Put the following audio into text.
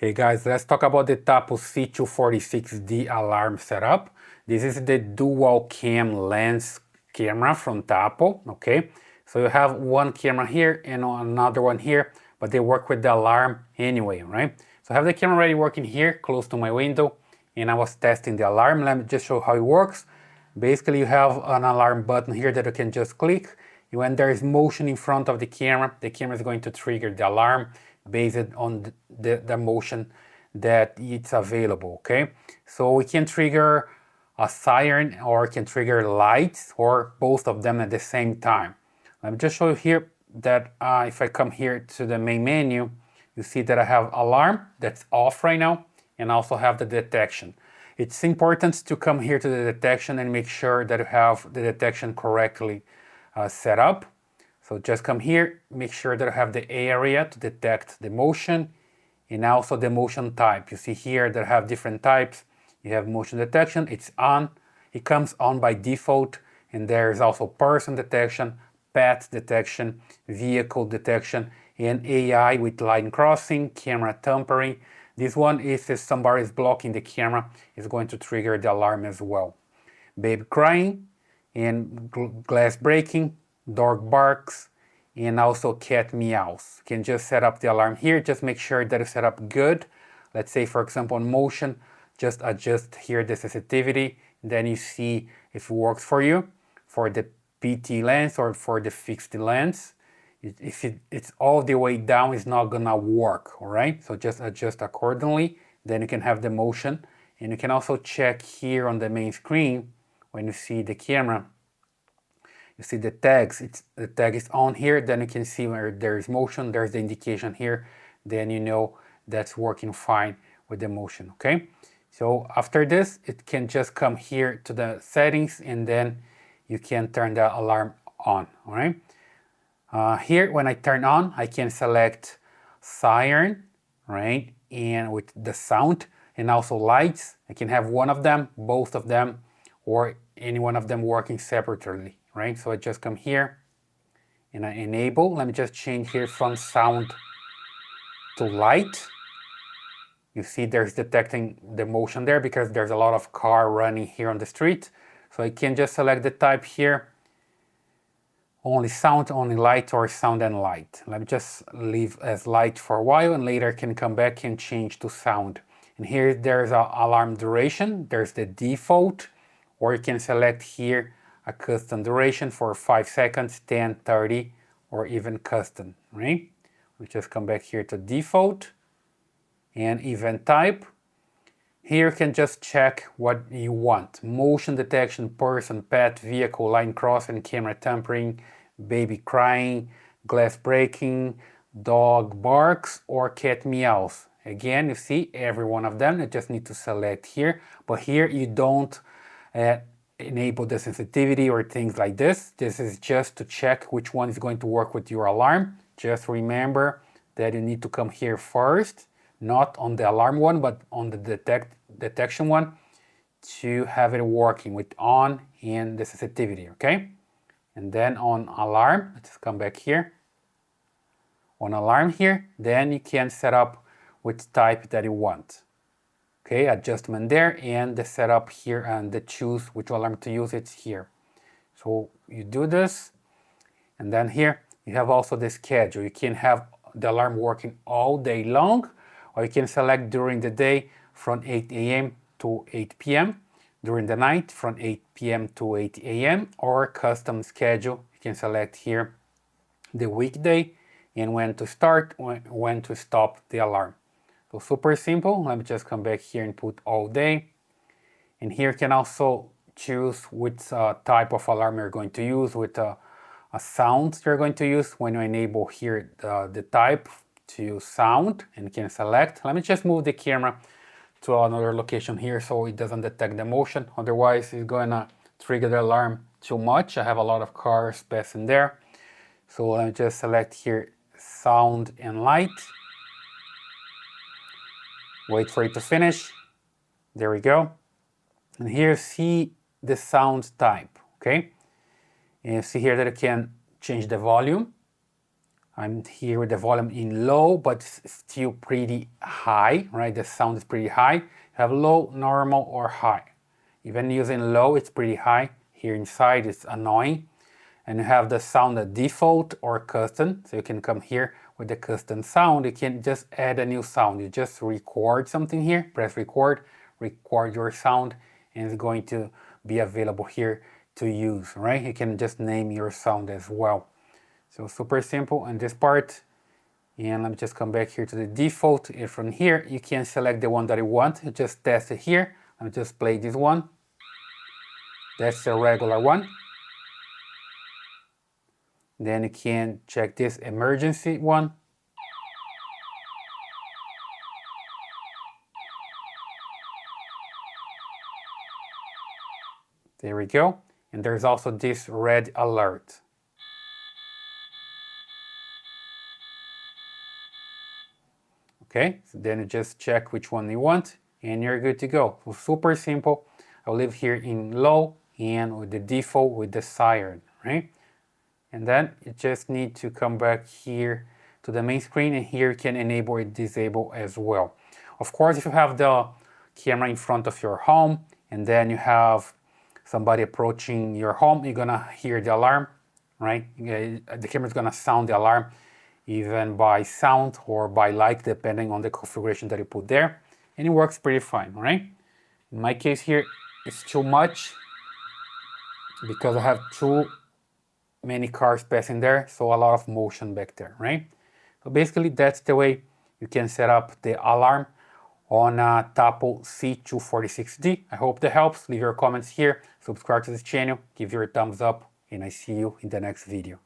Hey guys, let's talk about the Tapo C246D alarm setup. This is the dual cam lens camera from Tapo, okay? So you have one camera here and another one here, but they work with the alarm anyway, right? So I have the camera already working here, close to my window, and I was testing the alarm. Let me just show how it works. Basically, you have an alarm button here that you can just click. When there is motion in front of the camera is going to trigger the alarm based on the motion that it's available, okay? So we can trigger a siren or can trigger lights or both of them at the same time. Let me just show you here that if I come here to the main menu, you see that I have alarm that's off right now and also have the detection. It's important to come here to the detection and make sure that you have the detection correctly set up. So just come here, make sure that you have the area to detect the motion and also the motion type. You see here that I have different types. You have motion detection, it's on, it comes on by default, and there's also person detection, path detection, vehicle detection, and AI with line crossing, camera tampering. This one is if somebody is blocking the camera, is going to trigger the alarm as well. Baby crying and glass breaking, dog barks, and also cat meows. You can just set up the alarm here, just make sure that it's set up good. Let's say for example on motion, just adjust here the sensitivity, then you see if it works for you. For the PT lens or for the fixed lens, if it's all the way down, it's not gonna work, all right? So just adjust accordingly, then you can have the motion. And you can also check here on the main screen, when you see the camera, you see the tags, the tag is on here, then you can see where there's motion, there's the indication here, then you know that's working fine with the motion, okay? So after this, it can just come here to the settings and then you can turn the alarm on, all right? Here, when I turn on, I can select siren, right? And with the sound and also lights, I can have one of them, both of them, or any one of them working separately, right? So I just come here and I enable. Let me just change here from sound to light. You see there's detecting the motion there because there's a lot of car running here on the street. So I can just select the type here, only sound, only light, or sound and light. Let me just leave as light for a while and later I can come back and change to sound. And here there's an alarm duration, there's the default, or you can select here a custom duration for 5 seconds, 10, 30, or even custom, right? We just come back here to default and event type. Here you can just check what you want. Motion detection, person, pet, vehicle, line crossing, camera tampering, baby crying, glass breaking, dog barks, or cat meows. Again, you see every one of them. You just need to select here. But here you don't enable the sensitivity or things like this. This is just to check which one is going to work with your alarm. Just remember that you need to come here first, not on the alarm one, but on the detection one, to have it working with on and the sensitivity, okay? And then on alarm, let's come back here. On alarm here, then you can set up which type that you want. Okay, adjustment there, and the setup here and the choose which alarm to use, it's here. So you do this, and then here you have also the schedule. You can have the alarm working all day long, or you can select during the day from 8 a.m. to 8 p.m., during the night from 8 p.m. to 8 a.m., or custom schedule. You can select here the weekday and when to start, when to stop the alarm. So super simple. Let me just come back here and put all day. And here you can also choose which type of alarm you're going to use, with a sound you're going to use. When you enable here the type to sound, and you can select. Let me just move the camera to another location here so it doesn't detect the motion. Otherwise, it's gonna trigger the alarm too much. I have a lot of cars passing there. So let me just select here sound and light. Wait for it to finish. There we go. And here see the sound type, okay? And you see here that you can change the volume. I'm here with the volume in low, but still pretty high, right? The sound is pretty high. You have low, normal, or high. Even using low, it's pretty high. Here inside, it's annoying. And you have the sound at default or custom. So you can come here with the custom sound. You can just add a new sound. You just record something here, press record, record your sound, and it's going to be available here to use, right? You can just name your sound as well. So super simple on this part. And let me just come back here to the default. And from here, you can select the one that you want. You just test it here. Let me just play this one. That's the regular one. Then you can check this emergency one. There we go. And there's also this red alert. Okay, so then you just check which one you want and you're good to go. So super simple. I'll leave here in low and with the default with the Siren, right? And then you just need to come back here to the main screen, and here you can enable or disable as well. Of course, if you have the camera in front of your home and then you have somebody approaching your home, you're gonna hear the alarm, right? The camera is gonna sound the alarm even by sound or by light, depending on the configuration that you put there. And it works pretty fine, right? In my case here, it's too much because I have too many cars passing there, so a lot of motion back there, right? So basically that's the way you can set up the alarm on a Tapo C246D. I hope that helps. Leave your comments here, subscribe to this channel, give your thumbs up, and I see you in the next video.